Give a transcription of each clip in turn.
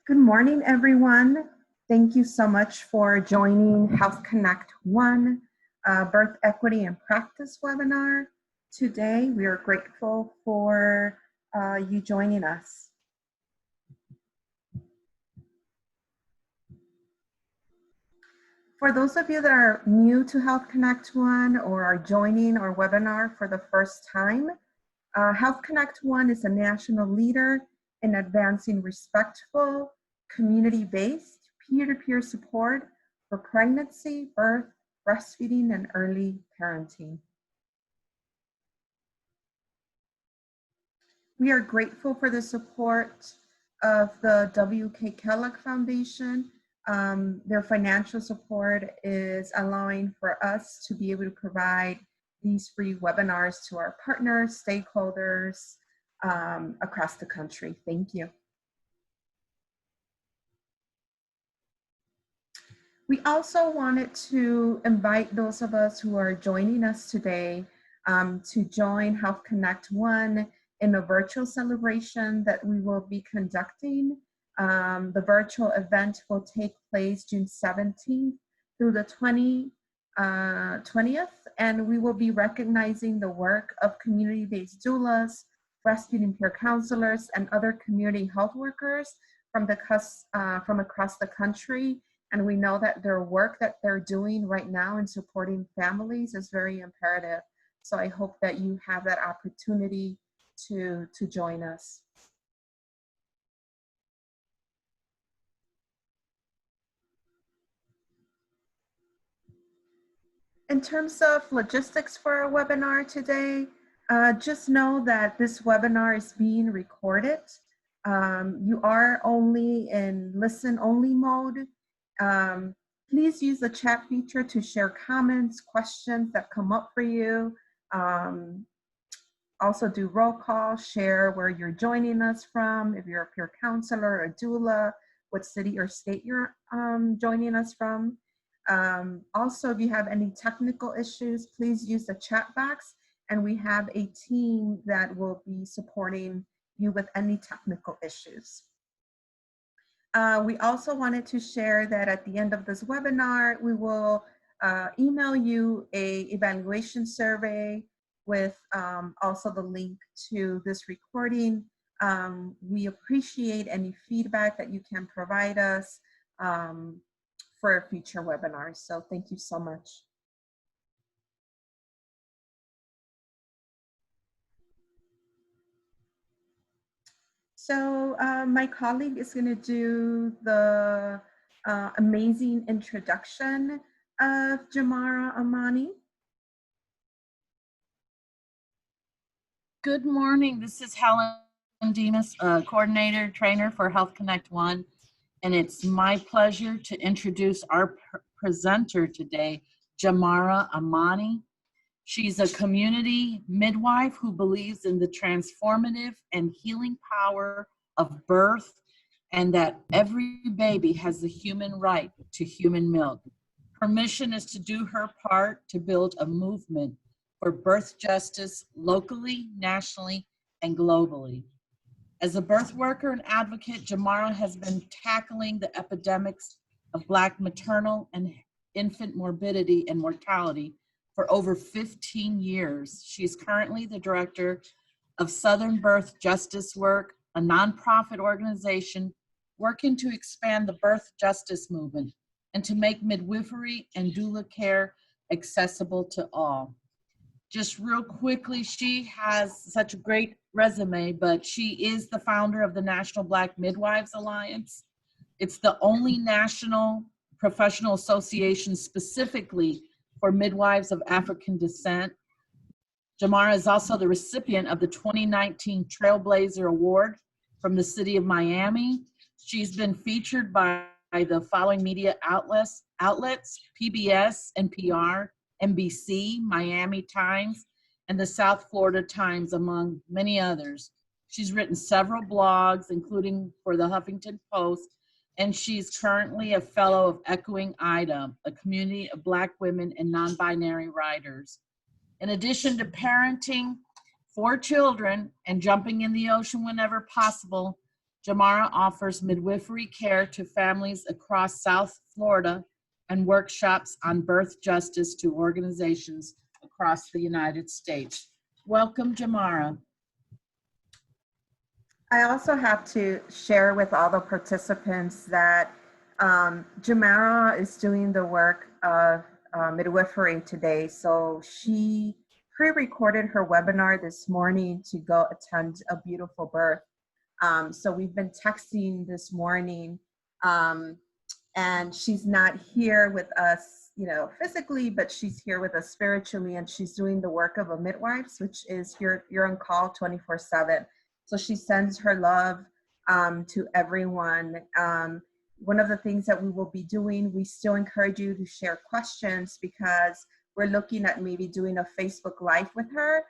Good morning, everyone. Thank you so much for joining Health Connect 1 Birth Equity and Practice webinar. Today, we are grateful for you joining us. For those of you that are new to Health Connect 1 or are joining our webinar for the first time, Health Connect 1 is a national leader in advancing respectful, community-based, peer-to-peer support for pregnancy, birth, breastfeeding, and early parenting. We are grateful for the support of the W.K. Kellogg Foundation. Their financial support is allowing for us to be able to provide these free webinars to our partners, stakeholders across the country. Thank you. We also wanted to invite those of us who are joining us today to join Health Connect 1 in a virtual celebration that we will be conducting. The virtual event will take place June 17th through the 20th, and we will be recognizing the work of community-based doulas, breastfeeding peer counselors, and other community health workers from across the country. And we know that their work that they're doing right now in supporting families is very imperative. So I hope that you have that opportunity to join us. In terms of logistics for our webinar today, just know that this webinar is being recorded. You are only in listen-only mode. Please use the chat feature to share comments, questions that come up for you. Also do roll call, share where you're joining us from, if you're a peer counselor or a doula, what city or state you're joining us from. Also, if you have any technical issues, please use the chat box, and we have a team that will be supporting you with any technical issues. We also wanted to share that at the end of this webinar, we will email you an evaluation survey with also the link to this recording. We appreciate any feedback that you can provide us for future webinars. So thank you so much. So my colleague is going to do the amazing introduction of Jamarah Amani. Good morning. This is Helen Demas, coordinator trainer for Health Connect 1, and it's my pleasure to introduce our presenter today, Jamarah Amani. She's a community midwife who believes in the transformative and healing power of birth and that every baby has the human right to human milk. Her mission is to do her part to build a movement for birth justice locally, nationally, and globally. As a birth worker and advocate, Jamarah has been tackling the epidemics of Black maternal and infant morbidity and mortality for over 15 years. She is currently the director of Southern Birth Justice Work, a nonprofit organization working to expand the birth justice movement and to make midwifery and doula care accessible to all. Just real quickly, she has such a great resume, but she is the founder of the National Black Midwives Alliance. It's the only national professional association specifically for midwives of African descent. Jamarah is also the recipient of the 2019 Trailblazer Award from the city of Miami. She's been featured by the following media outlets, PBS, NPR, NBC, Miami Times, and the South Florida Times, among many others. She's written several blogs, including for the Huffington Post, and she's currently a fellow of Echoing Ida, a community of Black women and non-binary writers. In addition to parenting 4 children and jumping in the ocean whenever possible, Jamarah offers midwifery care to families across South Florida and workshops on birth justice to organizations across the United States. Welcome, Jamarah. I also have to share with all the participants that Jamarah is doing the work of midwifery today. So she pre-recorded her webinar this morning to go attend a beautiful birth. So we've been texting this morning, and she's not here with us, physically, but she's here with us spiritually, and she's doing the work of a midwife, which is you're on call 24/7. So she sends her love to everyone. One of the things that we will be doing, we still encourage you to share questions, because we're looking at maybe doing a Facebook Live with her,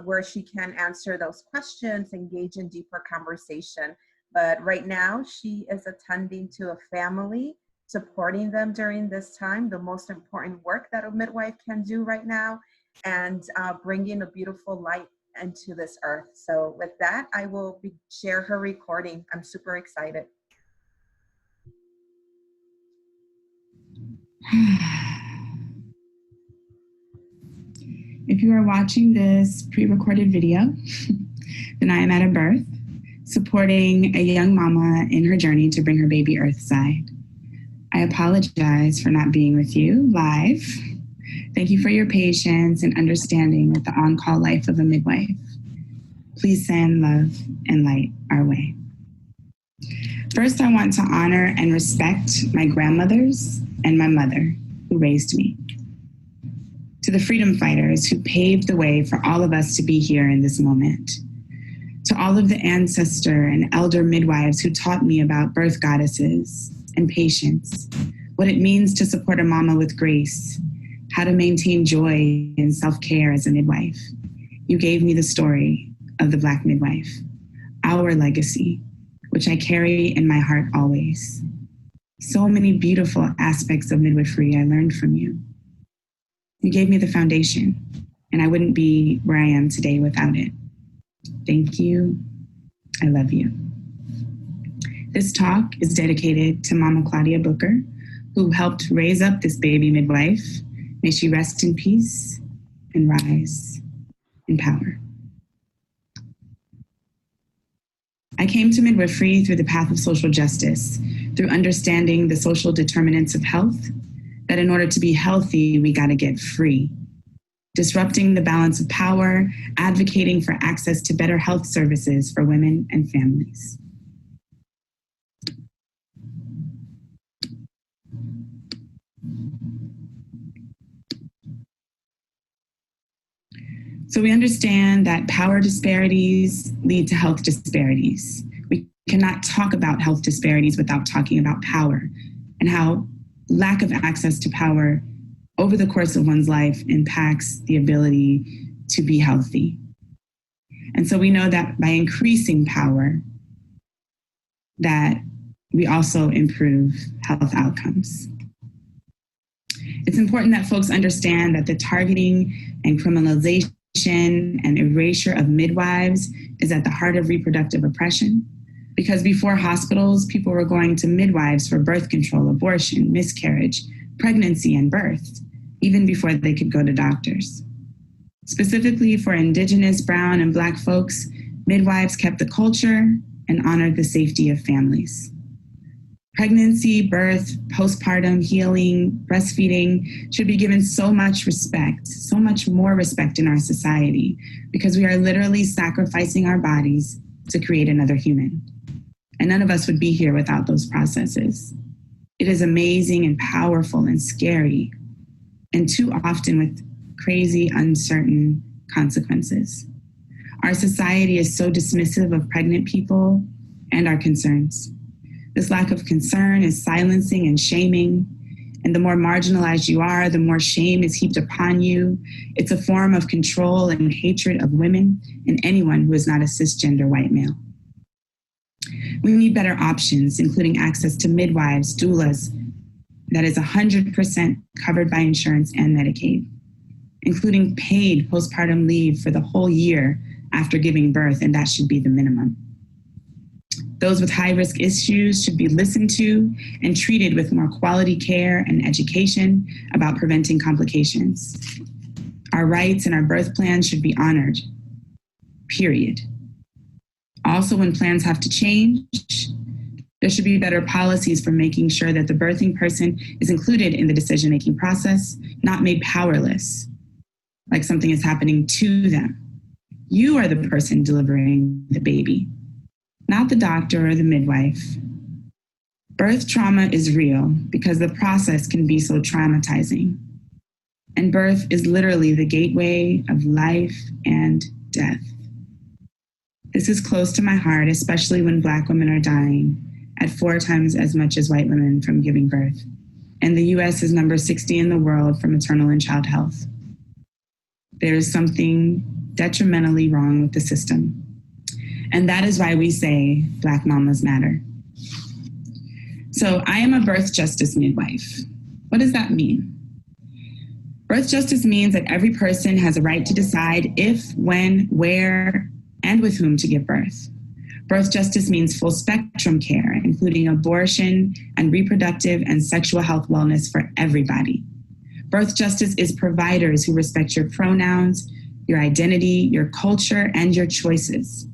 where she can answer those questions, engage in deeper conversation. But right now, she is attending to a family, supporting them during this time, the most important work that a midwife can do right now, and bringing a beautiful light into this earth. So with that, I will share her recording. I'm super excited. If you are watching this pre-recorded video, then I am at a birth, supporting a young mama in her journey to bring her baby earthside. I apologize for not being with you live. Thank you for your patience and understanding with the on-call life of a midwife. Please send love and light our way. First, I want to honor and respect my grandmothers and my mother who raised me. To the freedom fighters who paved the way for all of us to be here in this moment. To all of the ancestor and elder midwives who taught me about birth goddesses and patience, what it means to support a mama with grace, how to maintain joy and self-care as a midwife. You gave me the story of the Black midwife, our legacy, which I carry in my heart always. So many beautiful aspects of midwifery I learned from you. You gave me the foundation, and I wouldn't be where I am today without it. Thank you. I love you. This talk is dedicated to Mama Claudia Booker, who helped raise up this baby midwife. May she rest in peace and rise in power. I came to midwifery through the path of social justice, through understanding the social determinants of health, that in order to be healthy, we gotta get free. Disrupting the balance of power, advocating for access to better health services for women and families. So we understand that power disparities lead to health disparities. We cannot talk about health disparities without talking about power, and how lack of access to power over the course of one's life impacts the ability to be healthy. And so we know that by increasing power, that we also improve health outcomes. It's important that folks understand that the targeting and criminalization and erasure of midwives is at the heart of reproductive oppression. Because before hospitals, people were going to midwives for birth control, abortion, miscarriage, pregnancy, and birth, even before they could go to doctors. Specifically for Indigenous, Brown, and Black folks, midwives kept the culture and honored the safety of families. Pregnancy, birth, postpartum, healing, breastfeeding should be given so much respect, so much more respect in our society, because we are literally sacrificing our bodies to create another human. And none of us would be here without those processes. It is amazing and powerful and scary, and too often with crazy, uncertain consequences. Our society is so dismissive of pregnant people and our concerns. This lack of concern is silencing and shaming, and the more marginalized you are, the more shame is heaped upon you. It's a form of control and hatred of women and anyone who is not a cisgender white male. We need better options, including access to midwives, doulas, that is 100% covered by insurance and Medicaid, including paid postpartum leave for the whole year after giving birth, and that should be the minimum. Those with high-risk issues should be listened to and treated with more quality care and education about preventing complications. Our rights and our birth plans should be honored, period. Also, when plans have to change, there should be better policies for making sure that the birthing person is included in the decision-making process, not made powerless, like something is happening to them. You are the person delivering the baby, not the doctor or the midwife. Birth trauma is real because the process can be so traumatizing. And birth is literally the gateway of life and death. This is close to my heart, especially when Black women are dying at 4 times as much as white women from giving birth. And the US is number 60 in the world for maternal and child health. There is something detrimentally wrong with the system. And that is why we say Black mamas matter. So I am a birth justice midwife. What does that mean? Birth justice means that every person has a right to decide if, when, where, and with whom to give birth. Birth justice means full spectrum care, including abortion and reproductive and sexual health wellness for everybody. Birth justice is providers who respect your pronouns, your identity, your culture, and your choices.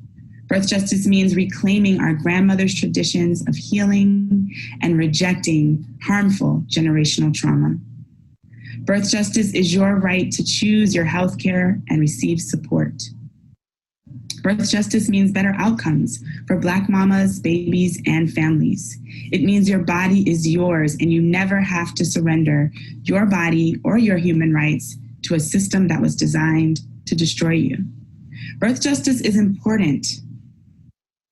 Birth justice means reclaiming our grandmother's traditions of healing and rejecting harmful generational trauma. Birth justice is your right to choose your health care and receive support. Birth justice means better outcomes for Black mamas, babies, and families. It means your body is yours and you never have to surrender your body or your human rights to a system that was designed to destroy you. Birth justice is important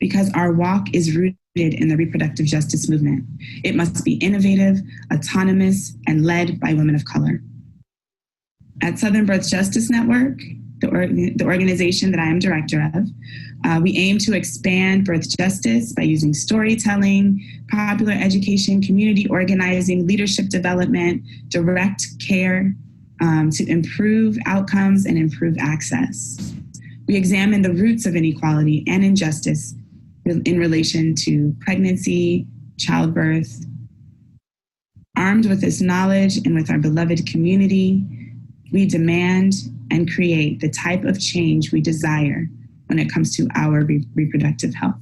because our walk is rooted in the reproductive justice movement. It must be innovative, autonomous, and led by women of color. At Southern Birth Justice Network, the organization that I am director of, we aim to expand birth justice by using storytelling, popular education, community organizing, leadership development, direct care to improve outcomes and improve access. We examine the roots of inequality and injustice in relation to pregnancy, childbirth. Armed with this knowledge and with our beloved community, we demand and create the type of change we desire when it comes to our reproductive health.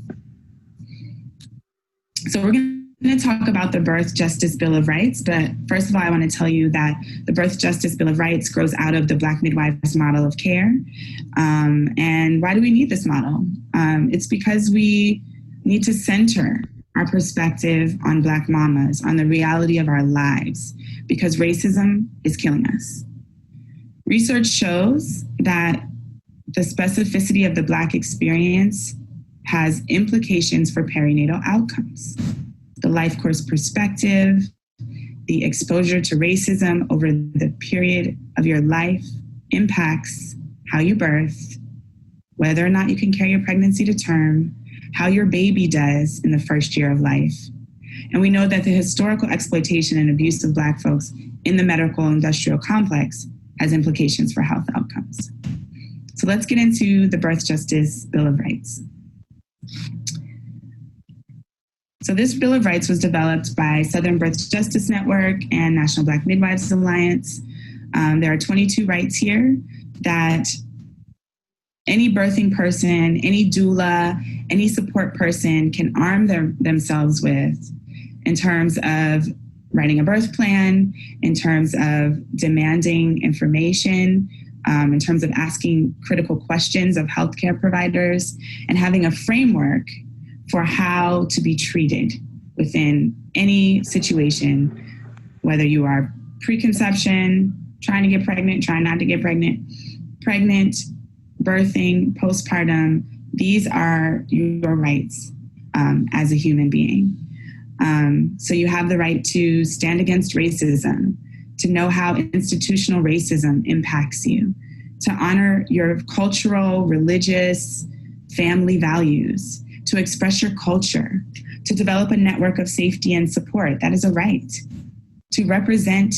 So we're going to talk about the Birth Justice Bill of Rights, but first of all, I want to tell you that the Birth Justice Bill of Rights grows out of the Black Midwives model of care. And why do we need this model? It's because we need to center our perspective on Black mamas, on the reality of our lives, because racism is killing us. Research shows that the specificity of the Black experience has implications for perinatal outcomes. The life course perspective, the exposure to racism over the period of your life impacts how you birth, whether or not you can carry your pregnancy to term, how your baby does in the first year of life. And we know that the historical exploitation and abuse of Black folks in the medical industrial complex has implications for health outcomes. So let's get into the Birth Justice Bill of Rights. So this Bill of Rights was developed by Southern Birth Justice Network and National Black Midwives Alliance. There are 22 rights here that any birthing person, any doula, any support person can arm themselves with in terms of writing a birth plan, in terms of demanding information, in terms of asking critical questions of healthcare providers, and having a framework for how to be treated within any situation, whether you are preconception, trying to get pregnant, trying not to get pregnant, birthing, postpartum. These are your rights as a human being. So you have the right to stand against racism, to know how institutional racism impacts you, to honor your cultural, religious, family values, to express your culture, to develop a network of safety and support. That is a right. To represent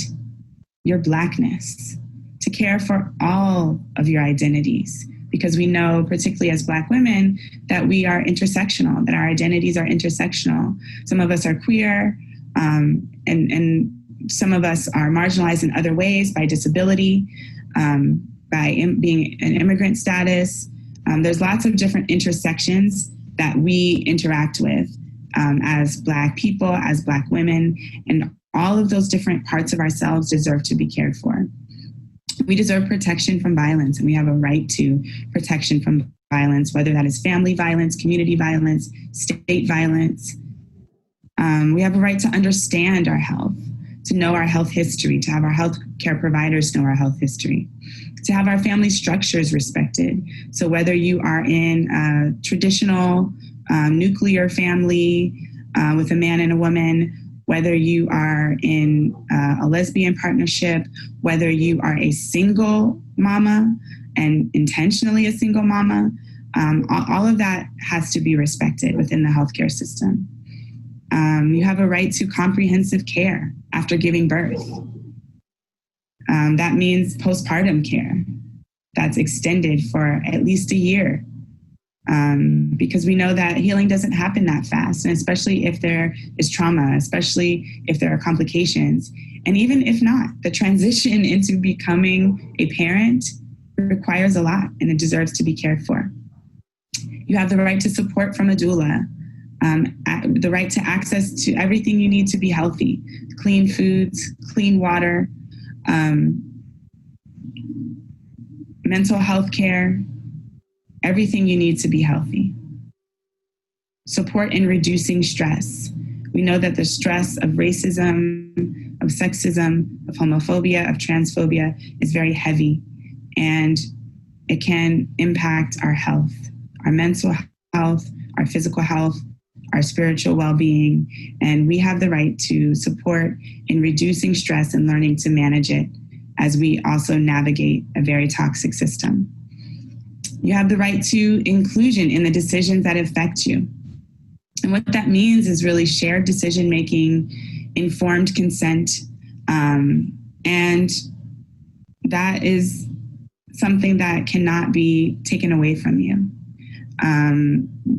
your Blackness, to care for all of your identities, because we know, particularly as Black women, that we are intersectional, that our identities are intersectional. Some of us are queer, and some of us are marginalized in other ways by disability, by being an immigrant status. There's lots of different intersections that we interact with as Black people, as Black women, and all of those different parts of ourselves deserve to be cared for. We deserve protection from violence, and we have a right to protection from violence, whether that is family violence, community violence, state violence. We have a right to understand our health, to know our health history, to have our health care providers know our health history, to have our family structures respected. So whether you are in a traditional nuclear family with a man and a woman, whether you are in a lesbian partnership, whether you are a single mama and intentionally a single mama, all of that has to be respected within the healthcare system. You have a right to comprehensive care after giving birth. That means postpartum care that's extended for at least a year. Because we know that healing doesn't happen that fast, and especially if there is trauma, especially if there are complications. And even if not, the transition into becoming a parent requires a lot, and it deserves to be cared for. You have the right to support from a doula, the right to access to everything you need to be healthy, clean foods, clean water, mental health care, everything you need to be healthy. Support in reducing stress. We know that the stress of racism, of sexism, of homophobia, of transphobia is very heavy, and it can impact our health, our mental health, our physical health, our spiritual well-being, and we have the right to support in reducing stress and learning to manage it as we also navigate a very toxic system. You have the right to inclusion in the decisions that affect you. And what that means is really shared decision-making, informed consent, and that is something that cannot be taken away from you.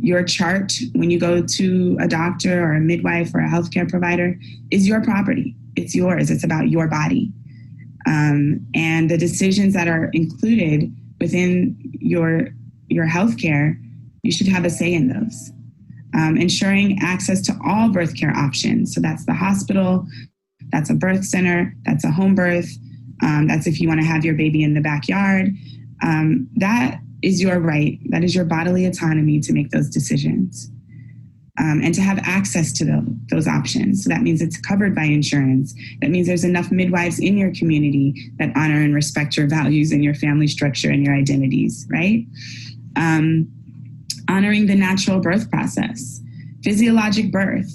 Your chart, when you go to a doctor or a midwife or a healthcare provider, is your property. It's yours. It's about your body. And the decisions that are included within your healthcare, you should have a say in those. Ensuring access to all birth care options. So that's the hospital, that's a birth center, that's a home birth, that's if you want to have your baby in the backyard. That is your right. That is your bodily autonomy to make those decisions. And to have access to those options. So that means it's covered by insurance. That means there's enough midwives in your community that honor and respect your values and your family structure and your identities, right? Honoring the natural birth process. Physiologic birth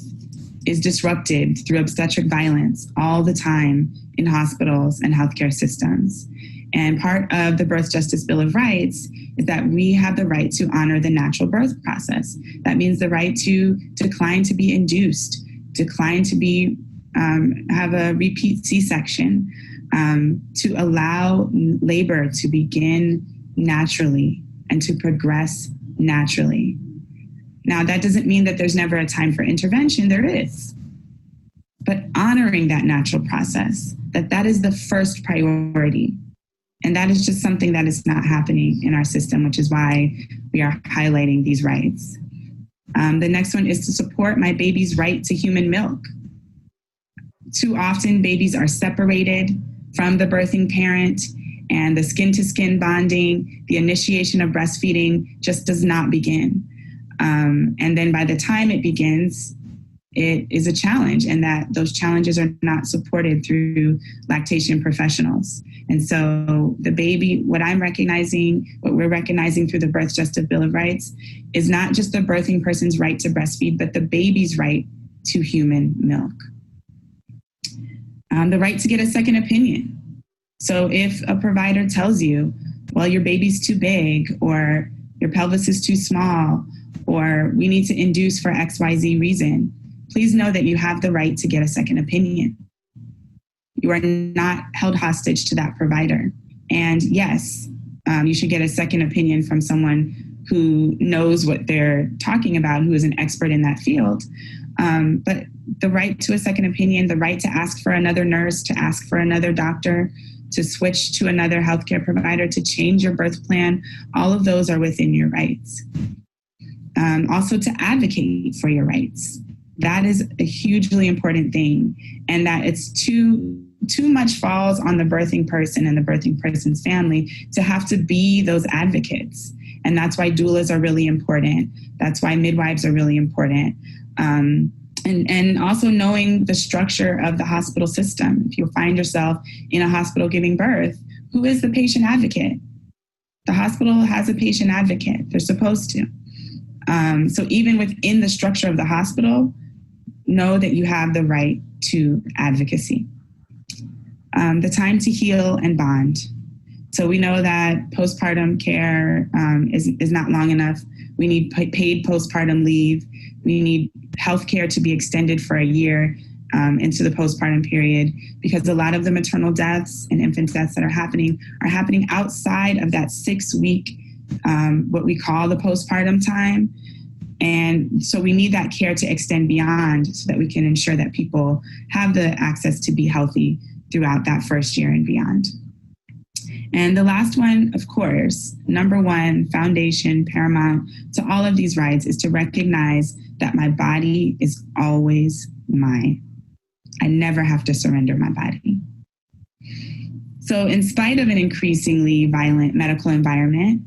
is disrupted through obstetric violence all the time in hospitals and healthcare systems. And part of the Birth Justice Bill of Rights is that we have the right to honor the natural birth process. That means the right to decline to be induced, decline to be have a repeat C-section, to allow labor to begin naturally and to progress naturally. Now, that doesn't mean that there's never a time for intervention. There is. But honoring that natural process, that is the first priority. And that is just something that is not happening in our system, which is why we are highlighting these rights. The next one is to support my baby's right to human milk. Too often, babies are separated from the birthing parent, and the skin-to-skin bonding, the initiation of breastfeeding just does not begin. And then by the time it begins, it is a challenge, and that those challenges are not supported through lactation professionals. And so the baby, what we're recognizing through the Birth Justice Bill of Rights is not just the birthing person's right to breastfeed, but the baby's right to human milk. The right to get a second opinion. So if a provider tells you, well, your baby's too big, or your pelvis is too small, or we need to induce for XYZ reason, please know that you have the right to get a second opinion. You are not held hostage to that provider. And yes, You should get a second opinion from someone who knows what they're talking about, who is an expert in that field. But the right to a second opinion, the right to ask for another nurse, to ask for another doctor, to switch to another healthcare provider, to change your birth plan, all of those are within your rights. Also to advocate for your rights. That is a hugely important thing, and that it's too much falls on the birthing person and the birthing person's family to have to be those advocates. And that's why doulas are really important. That's why midwives are really important. And also knowing the structure of the hospital system. If you find yourself in a hospital giving birth, who is the patient advocate? The hospital has a patient advocate. They're supposed to. So even within the structure of the hospital, know that you have the right to advocacy. The time to heal and bond. So we know that postpartum care is not long enough. We need paid postpartum leave. We need healthcare to be extended for a year into the postpartum period, because a lot of the maternal deaths and infant deaths that are happening outside of that 6-week, what we call the postpartum time. And so we need that care to extend beyond so that we can ensure that people have the access to be healthy throughout that first year and beyond. And the last one, of course, number one, foundation, paramount to all of these rights is to recognize that my body is always mine. I never have to surrender my body. So in spite of an increasingly violent medical environment,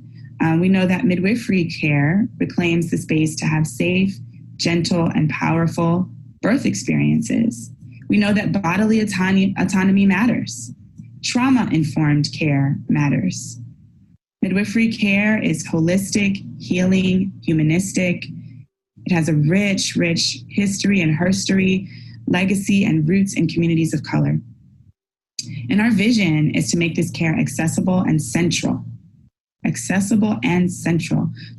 we know that midwifery care reclaims the space to have safe, gentle, and powerful birth experiences. We know that bodily autonomy matters. Trauma-informed care matters. Midwifery care is holistic, healing, humanistic. It has a rich, rich history and herstory, legacy, and roots in communities of color. And our vision is to make this care accessible and central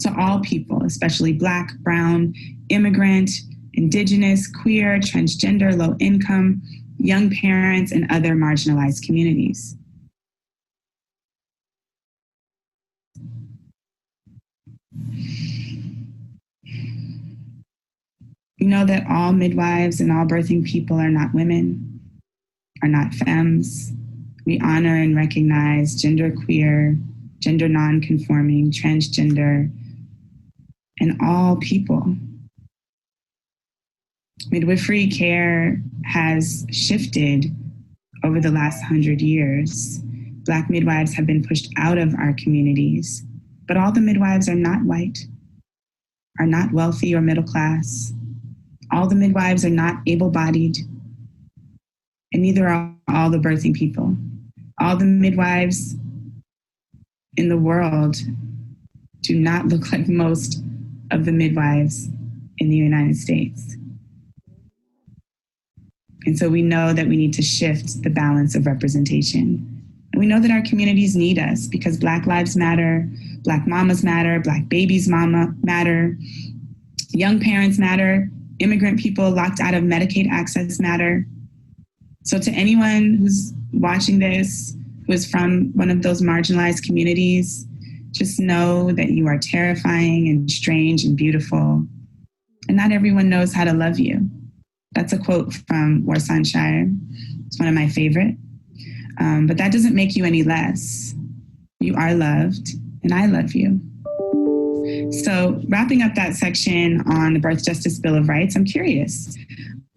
to all people, especially Black, Brown, immigrant, Indigenous, queer, transgender, low income, young parents, and other marginalized communities. We know that all midwives and all birthing people are not women, are not femmes. We honor and recognize genderqueer, gender non-conforming, transgender, and all people. Midwifery care has shifted over the last 100 years. Black midwives have been pushed out of our communities, but all the midwives are not white, are not wealthy or middle class. All the midwives are not able-bodied, and neither are all the birthing people. All the midwives in the world do not look like most of the midwives in the United States. And so we know that we need to shift the balance of representation. And we know that our communities need us because Black lives matter, Black mamas matter, Black babies matter, young parents matter, immigrant people locked out of Medicaid access matter. So to anyone who's watching this, who is from one of those marginalized communities, just know that you are terrifying and strange and beautiful. And not everyone knows how to love you. That's a quote from Warsanshire. It's one of my favorite. But that doesn't make you any less. You are loved, and I love you. So wrapping up that section on the Birth Justice Bill of Rights, I'm curious.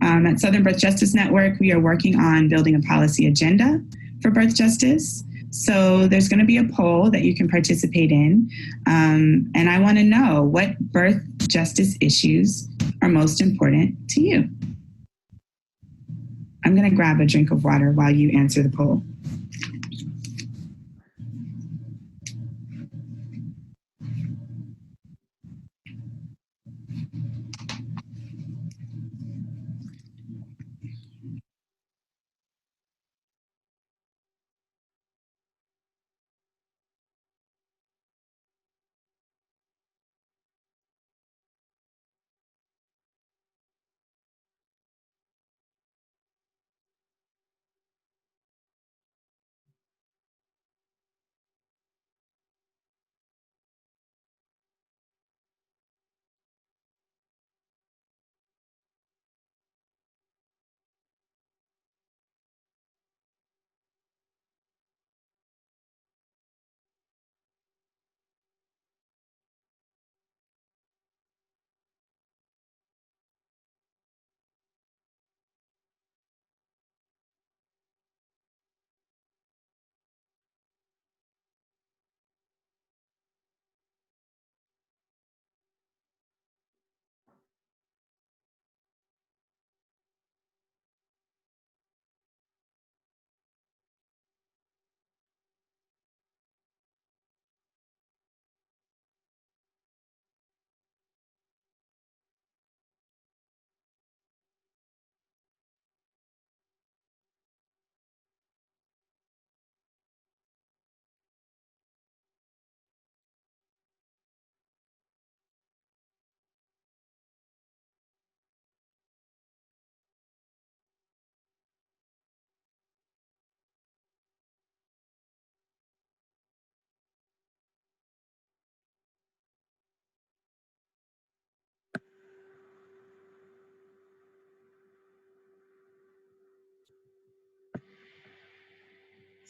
At Southern Birth Justice Network, we are working on building a policy agenda for birth justice. So there's going to be a poll that you can participate in. And I want to know what birth justice issues are most important to you. I'm going to grab a drink of water while you answer the poll.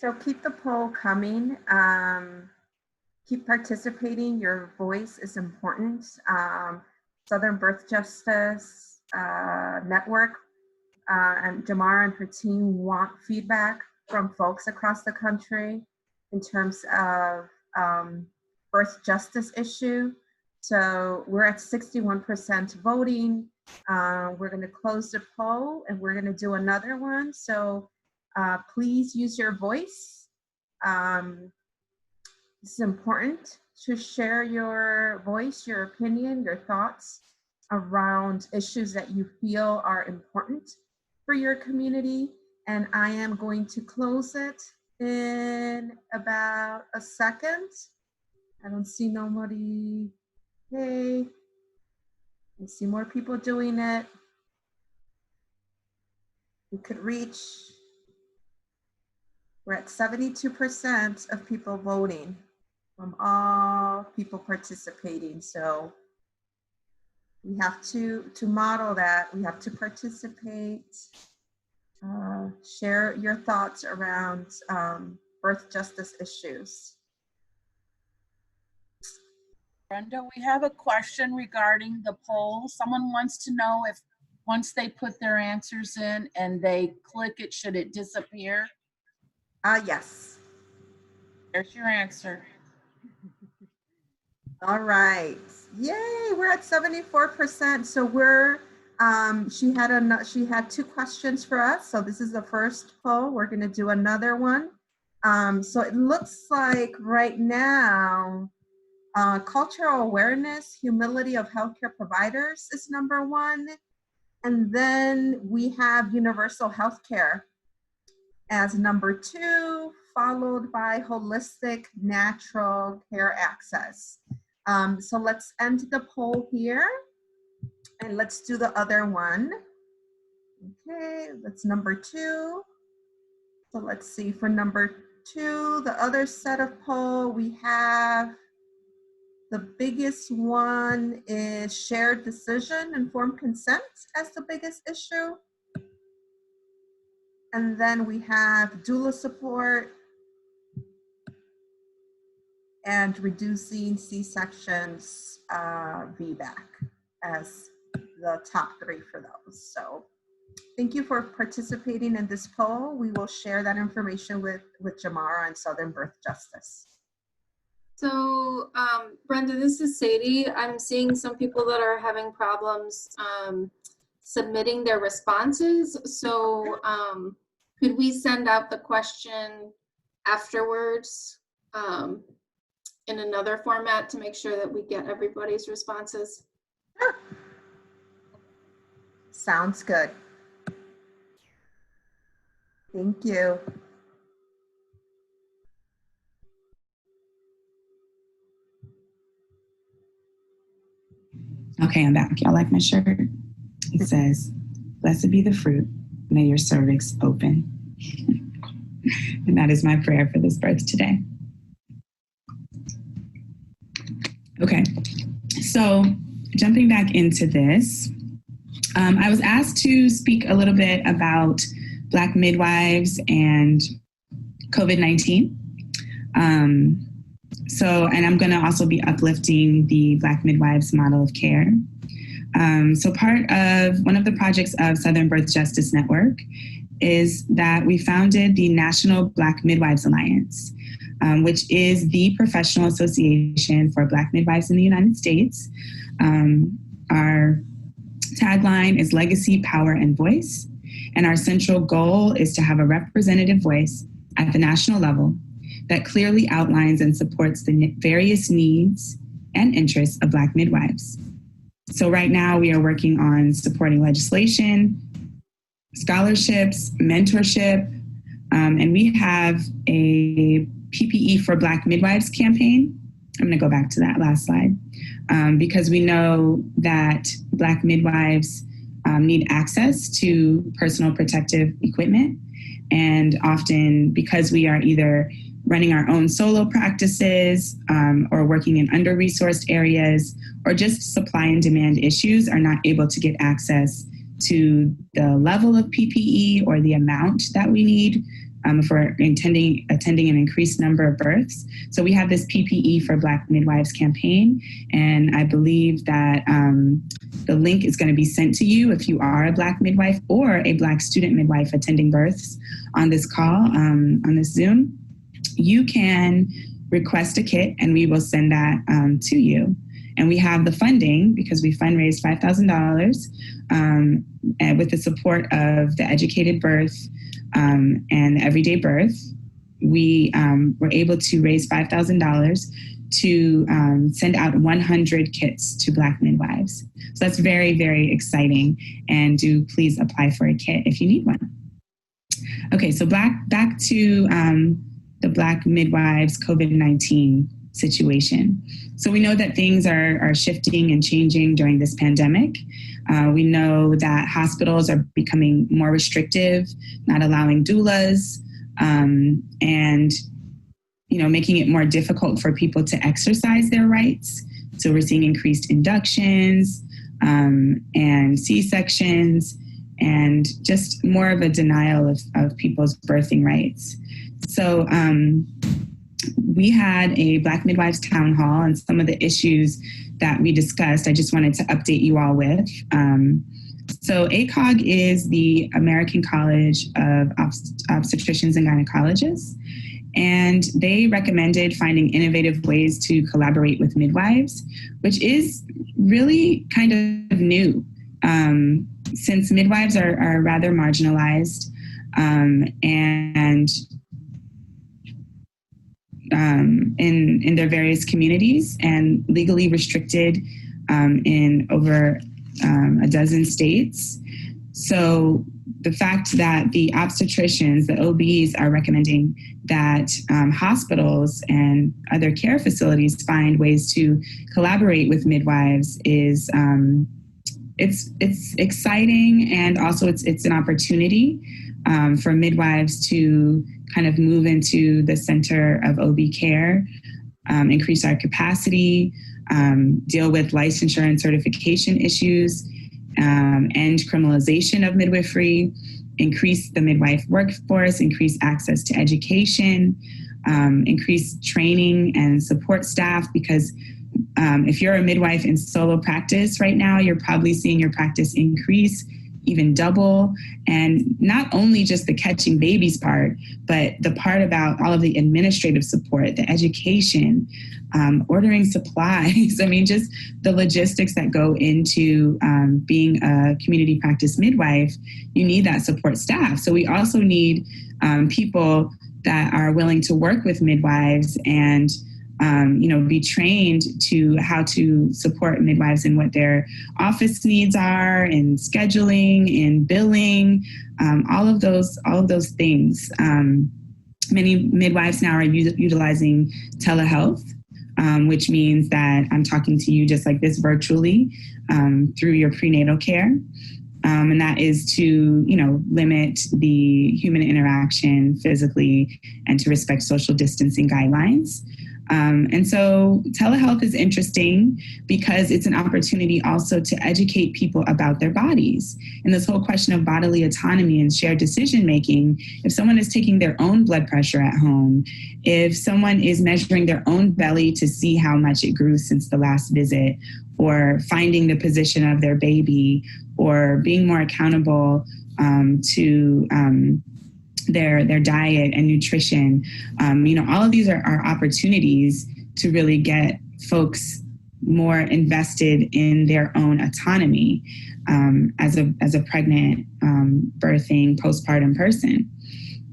So keep the poll coming. Keep participating. Your voice is important. Southern Birth Justice Network and Jamarah and her team want feedback from folks across the country in terms of birth justice issue. So we're at 61% voting. We're going to close the poll and we're going to do another one. So please use your voice. It's important to share your voice, your opinion, your thoughts around issues that you feel are important for your community. And I am going to close it in about a second. I don't see nobody. Hey, I see more people doing it. We could reach, we're at 72% of people voting from all people participating. So we have to model that. We have to participate, share your thoughts around birth justice issues. Brenda, we have a question regarding the poll. Someone wants to know if once they put their answers in and they click it, should it disappear? Yes. There's your answer. All right. Yay, we're at 74%. So we're, she had 2 questions for us. So this is the first poll. We're gonna do another one. So it looks like right now, cultural awareness, humility of healthcare providers is number 1. And then we have universal healthcare as number 2, followed by holistic natural care access. So let's end the poll here and let's do the other one. Okay, that's number 2. So let's see, for number 2, the other set of poll, we have the biggest one is shared decision, informed consent as the biggest issue. And then we have doula support and reducing C-sections VBAC as the top 3 for those. So thank you for participating in this poll. We will share that information with Jamarah and Southern Birth Justice. So Brenda, this is Sadie. I'm seeing some people that are having problems submitting their responses. So could we send out the question afterwards in another format to make sure that we get everybody's responses? Sure. Sounds good. Thank you. Okay, I'm back. Y'all like my shirt? It says, "Blessed be the fruit, may your cervix open." And that is my prayer for this birth today. Okay, so jumping back into this, I was asked to speak a little bit about Black midwives and COVID-19. And I'm going to also be uplifting the Black midwives model of care. So part of one of the projects of Southern Birth Justice Network is that we founded the National Black Midwives Alliance, which is the professional association for Black midwives in the United States. Our tagline is legacy, power, and voice. And our central goal is to have a representative voice at the national level that clearly outlines and supports the various needs and interests of Black midwives. So right now we are working on supporting legislation, scholarships, mentorship, and we have a PPE for Black midwives campaign. I'm gonna go back to that last slide, because we know that Black midwives need access to personal protective equipment. And often, because we are either running our own solo practices or working in under-resourced areas, or just supply and demand issues, are not able to get access to the level of PPE or the amount that we need if we're attending an increased number of births. So we have this PPE for Black Midwives campaign, and I believe that the link is going to be sent to you if you are a Black midwife or a Black student midwife attending births on this call, on this Zoom. You can request a kit and we will send that to you. And we have the funding because we fundraised $5,000 and with the support of the Educated Birth and the Everyday Birth. We were able to raise $5,000 to send out 100 kits to Black midwives. So that's very, very exciting. And do please apply for a kit if you need one. Okay, so back to the Black midwives COVID-19 situation. So we know that things are shifting and changing during this pandemic. We know that hospitals are becoming more restrictive, not allowing doulas, and making it more difficult for people to exercise their rights. So we're seeing increased inductions and C-sections and just more of a denial of people's birthing rights. So we had a Black Midwives town hall, and some of the issues that we discussed, I just wanted to update you all with. So ACOG is the American College of Obstetricians and Gynecologists, and they recommended finding innovative ways to collaborate with midwives, which is really kind of new, since midwives are rather marginalized and in their various communities and legally restricted in over a dozen states. So the fact that the obstetricians, the OBs, are recommending that hospitals and other care facilities find ways to collaborate with midwives is it's exciting, and also it's an opportunity for midwives to kind of move into the center of OB care, increase our capacity, deal with licensure and certification issues, end criminalization of midwifery, increase the midwife workforce, increase access to education, increase training and support staff, because if you're a midwife in solo practice right now, you're probably seeing your practice increase, even double. And not only just the catching babies part, but the part about all of the administrative support, the education, ordering supplies. I mean, just the logistics that go into being a community practice midwife. You need that support staff. So we also need people that are willing to work with midwives and be trained to how to support midwives in what their office needs are, in scheduling, in billing, all of those things. Many midwives now are utilizing telehealth, which means that I'm talking to you just like this virtually through your prenatal care. And that is to, limit the human interaction physically and to respect social distancing guidelines. And so telehealth is interesting because it's an opportunity also to educate people about their bodies. And this whole question of bodily autonomy and shared decision-making, if someone is taking their own blood pressure at home, if someone is measuring their own belly to see how much it grew since the last visit, or finding the position of their baby, or being more accountable to their diet and nutrition. All of these are opportunities to really get folks more invested in their own autonomy as a pregnant, birthing, postpartum person.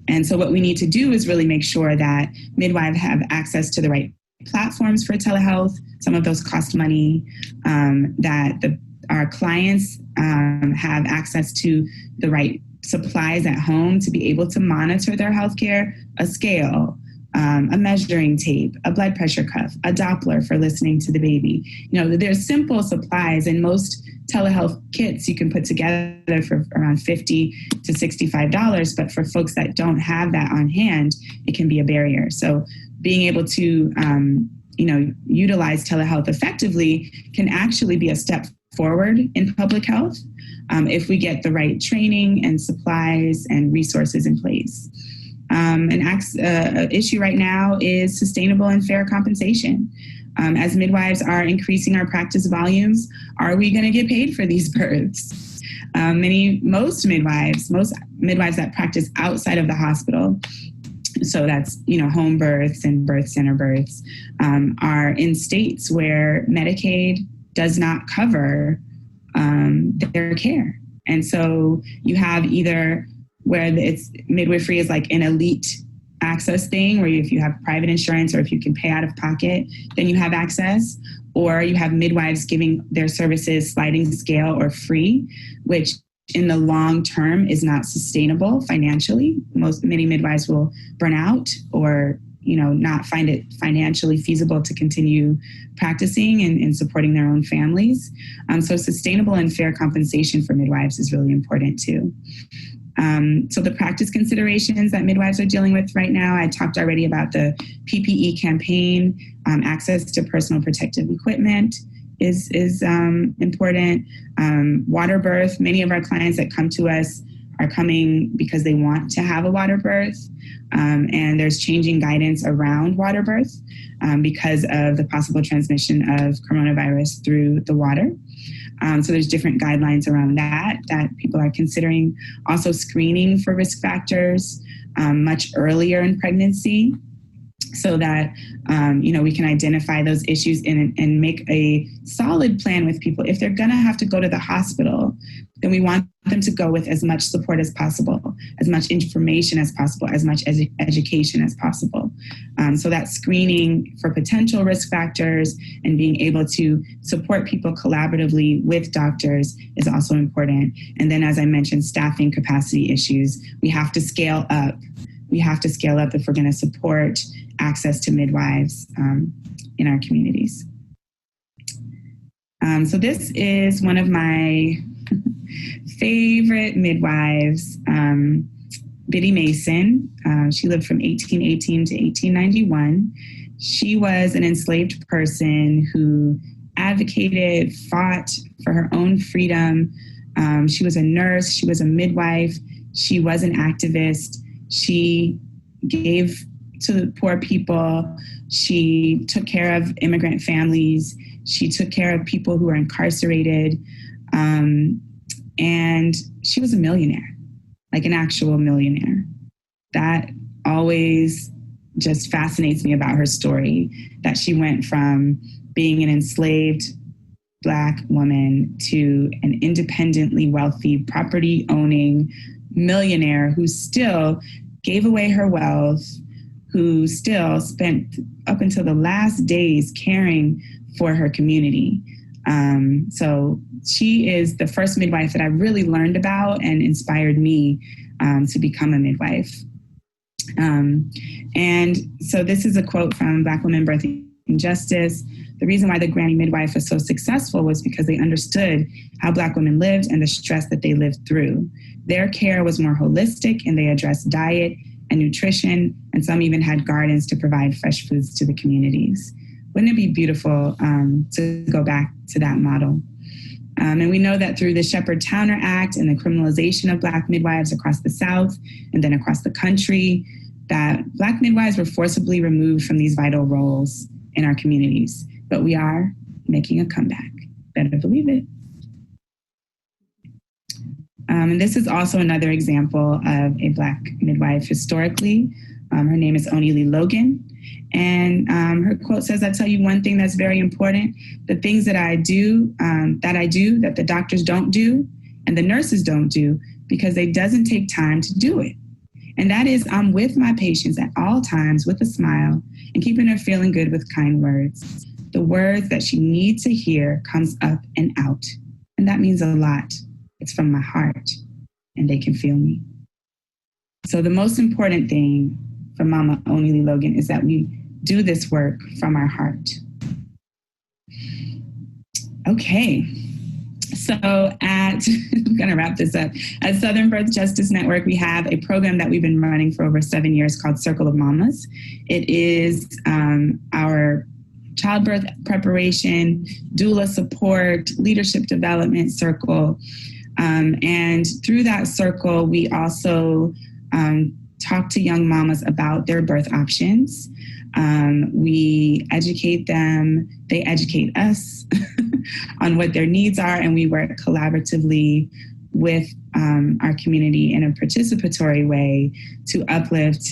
And so what we need to do is really make sure that midwives have access to the right platforms for telehealth. Some of those cost money, that our clients have access to the right supplies at home to be able to monitor their healthcare, a scale, a measuring tape, a blood pressure cuff, a Doppler for listening to the baby. There's simple supplies, and most telehealth kits you can put together for around $50 to $65, but for folks that don't have that on hand, it can be a barrier. So being able to, utilize telehealth effectively can actually be a step forward in public health if we get the right training and supplies and resources in place. An issue right now is sustainable and fair compensation. As midwives are increasing our practice volumes, are we going to get paid for these births? Most midwives that practice outside of the hospital, so that's, home births and birth center births, are in states where Medicaid does not cover their care. And so you have either where it's midwifery is like an elite access thing, where if you have private insurance or if you can pay out of pocket, then you have access, or you have midwives giving their services sliding scale or free, which in the long term is not sustainable financially. Many midwives will burn out or not find it financially feasible to continue practicing and supporting their own families. So sustainable and fair compensation for midwives is really important too. So the practice considerations that midwives are dealing with right now, I talked already about the PPE campaign. Access to personal protective equipment is important. Water birth, many of our clients that come to us are coming because they want to have a water birth. And there's changing guidance around water birth because of the possible transmission of coronavirus through the water. So there's different guidelines around that people are considering. Also screening for risk factors much earlier in pregnancy, so that we can identify those issues and make a solid plan with people. If they're going to have to go to the hospital, then we want them to go with as much support as possible, as much information as possible, as much education as possible. So that screening for potential risk factors and being able to support people collaboratively with doctors is also important. And then, as I mentioned, staffing capacity issues. We have to scale up. We have to scale up if we're going to support access to midwives in our communities. So this is one of my favorite midwives, Biddy Mason. She lived from 1818 to 1891. She was an enslaved person who advocated, fought for her own freedom. She was a nurse. She was a midwife. She was an activist. She gave to poor people. She took care of immigrant families. She took care of people who were incarcerated. And she was a millionaire, like an actual millionaire. That always just fascinates me about her story, that she went from being an enslaved Black woman to an independently wealthy, property-owning millionaire who still gave away her wealth, who still spent up until the last days caring for her community. So she is the first midwife that I really learned about and inspired me to become a midwife. And so this is a quote from Black Women Birthing Justice. The reason why the Granny Midwife was so successful was because they understood how Black women lived and the stress that they lived through. Their care was more holistic, and they addressed diet and nutrition, and some even had gardens to provide fresh foods to the communities. Wouldn't it be beautiful to go back to that model? And we know that through the Shepard-Towner Act and the criminalization of Black midwives across the South and then across the country, that Black midwives were forcibly removed from these vital roles in our communities. But we are making a comeback. Better believe it. And this is also another example of a Black midwife historically. Her name is Onili Logan. And her quote says, "I tell you one thing that's very important. The things that I do, that the doctors don't do and the nurses don't do, because it doesn't take time to do it. And that is, I'm with my patients at all times with a smile and keeping her feeling good with kind words. The words that she needs to hear comes up and out. And that means a lot. It's from my heart, and they can feel me." So the most important thing for Mama Onili Logan is that we do this work from our heart. Okay, so I'm gonna wrap this up. At Southern Birth Justice Network, we have a program that we've been running for over 7 years called Circle of Mamas. It is our childbirth preparation, doula support, leadership development circle. And through that circle, we also talk to young mamas about their birth options. We educate them, they educate us on what their needs are, and we work collaboratively with our community in a participatory way to uplift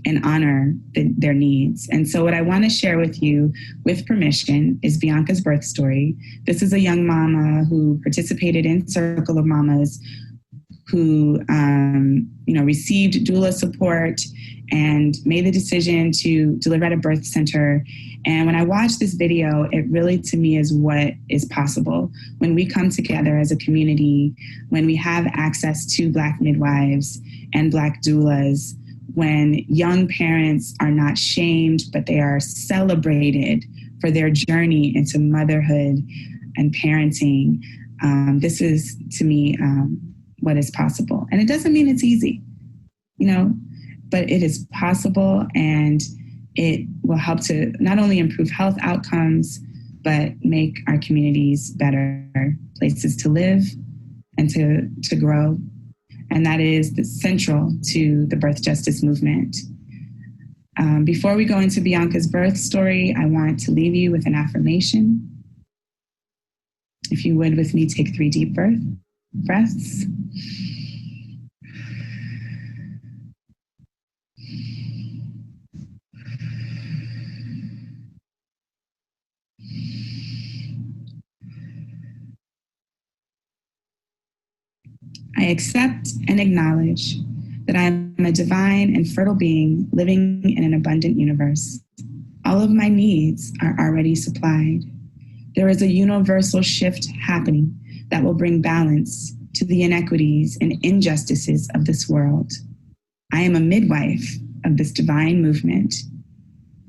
and honor their needs. And so what I want to share with you, with permission, is Bianca's birth story. This is a young mama who participated in Circle of Mamas, who received doula support and made the decision to deliver at a birth center. And when I watched this video, it really, to me, is what is possible when we come together as a community, when we have access to Black midwives and Black doulas, when young parents are not shamed, but they are celebrated for their journey into motherhood and parenting. This is, to me, what is possible. And it doesn't mean it's easy, but it is possible, and it will help to not only improve health outcomes, but make our communities better places to live and to grow. And that is central to the birth justice movement. Before we go into Bianca's birth story, I want to leave you with an affirmation. If you would, with me, take 3 deep breaths. I accept and acknowledge that I am a divine and fertile being living in an abundant universe. All of my needs are already supplied. There is a universal shift happening that will bring balance to the inequities and injustices of this world. I am a midwife of this divine movement,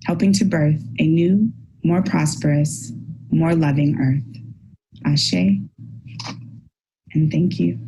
helping to birth a new, more prosperous, more loving earth. Ashe, and thank you.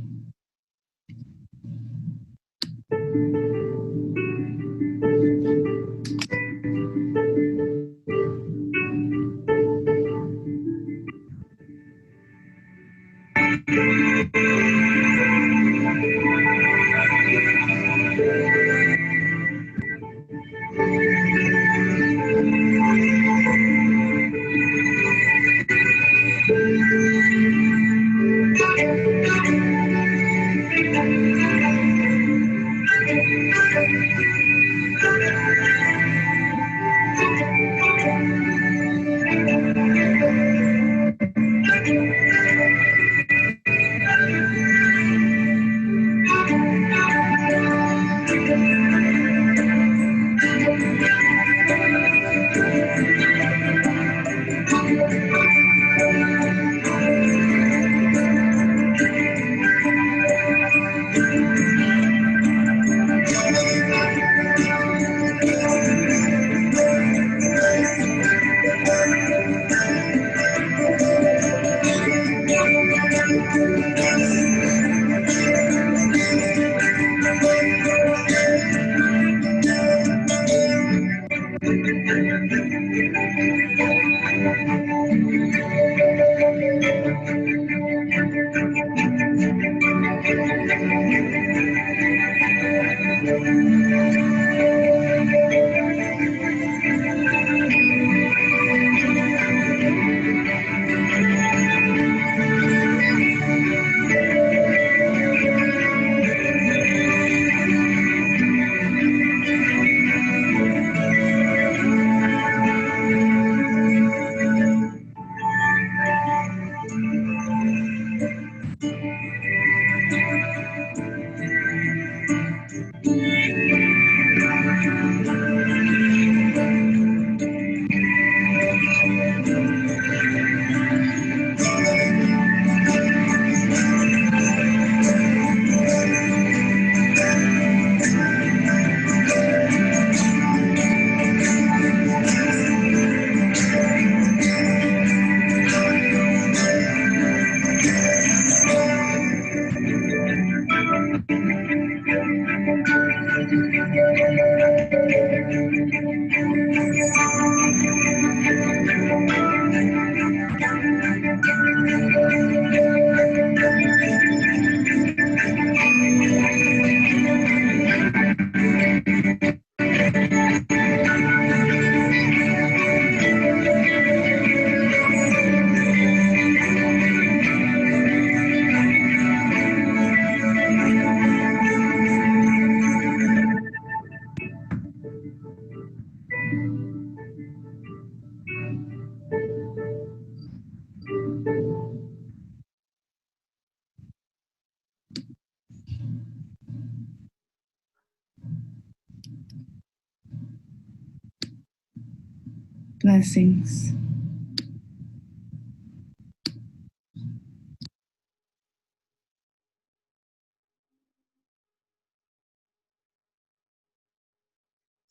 Blessings.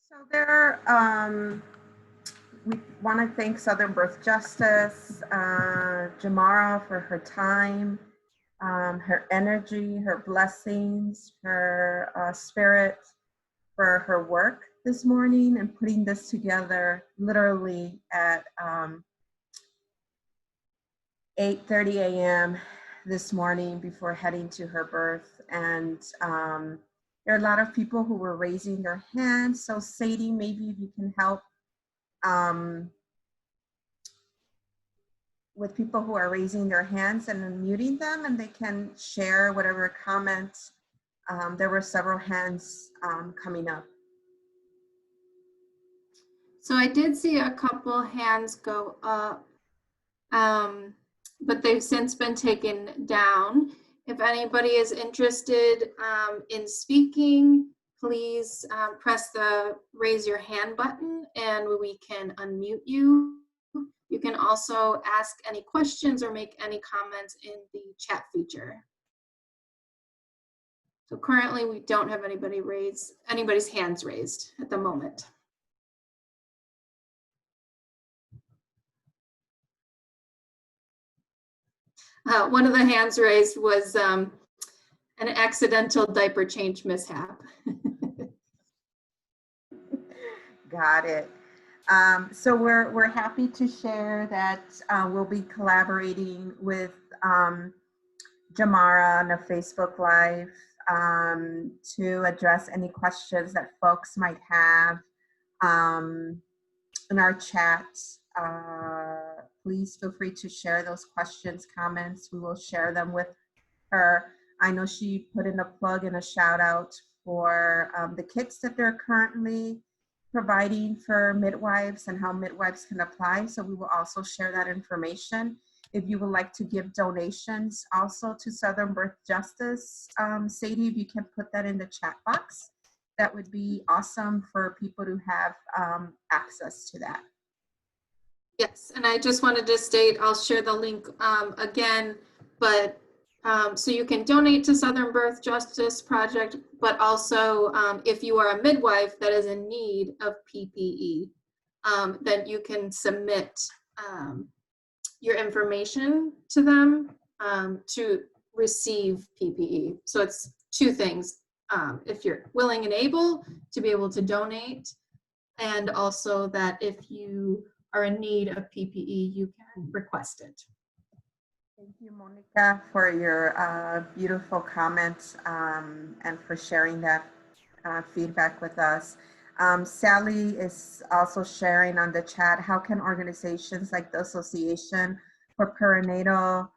So we want to thank Southern Birth Justice, Jamarah, for her time, her energy, her blessings, her spirit, for her work this morning and putting this together literally at 8:30 a.m. this morning before heading to her birth. And there are a lot of people who were raising their hands. So Sadie, maybe if you can help with people who are raising their hands and unmuting them, and they can share whatever comments. There were several hands coming up. So I did see a couple hands go up, but they've since been taken down. If anybody is interested in speaking, please press the raise your hand button and we can unmute you. You can also ask any questions or make any comments in the chat feature. So currently we don't have anybody's hands raised at the moment. One of the hands raised was an accidental diaper change mishap. Got it. So we're happy to share that we'll be collaborating with Jamarah on a Facebook Live to address any questions that folks might have in our chat. Please feel free to share those questions, comments. We will share them with her. I know she put in a plug and a shout out for the kits that they're currently providing for midwives and how midwives can apply. So we will also share that information. If you would like to give donations also to Southern Birth Justice, Sadie, if you can put that in the chat box, that would be awesome for people to have access to that. Yes, and I just wanted to state, I'll share the link again, but so you can donate to Southern Birth Justice Project, but also if you are a midwife that is in need of PPE, then you can submit your information to them to receive PPE. So it's two things. If you're willing and able to be able to donate, and also that if you are in need of PPE, you can request it. Thank you, Monica, for your beautiful comments and for sharing that feedback with us. Sally is also sharing on the chat, how can organizations like the Association for Perinatal,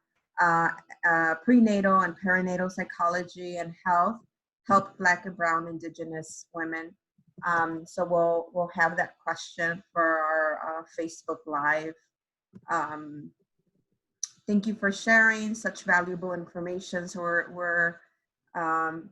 Prenatal and Perinatal Psychology and Health help Black and Brown Indigenous women? So we'll have that question for our Facebook Live. Thank you for sharing such valuable information. So we're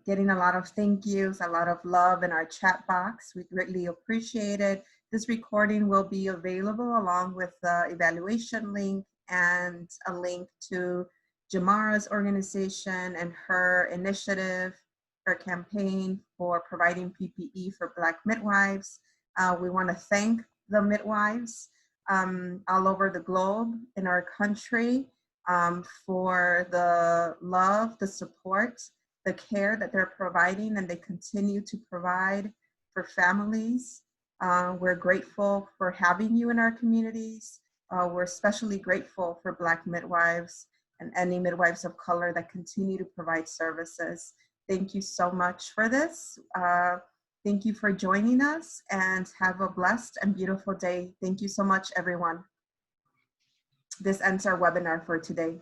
getting a lot of thank yous, a lot of love in our chat box. We greatly appreciate it. This recording will be available along with the evaluation link and a link to Jamarah's organization and her initiative, her campaign for providing PPE for Black midwives. We want to thank the midwives all over the globe in our country for the love, the support, the care that they're providing and they continue to provide for families. We're grateful for having you in our communities. We're especially grateful for Black midwives and any midwives of color that continue to provide services. Thank you so much for this. Thank you for joining us and have a blessed and beautiful day. Thank you so much, everyone. This ends our webinar for today.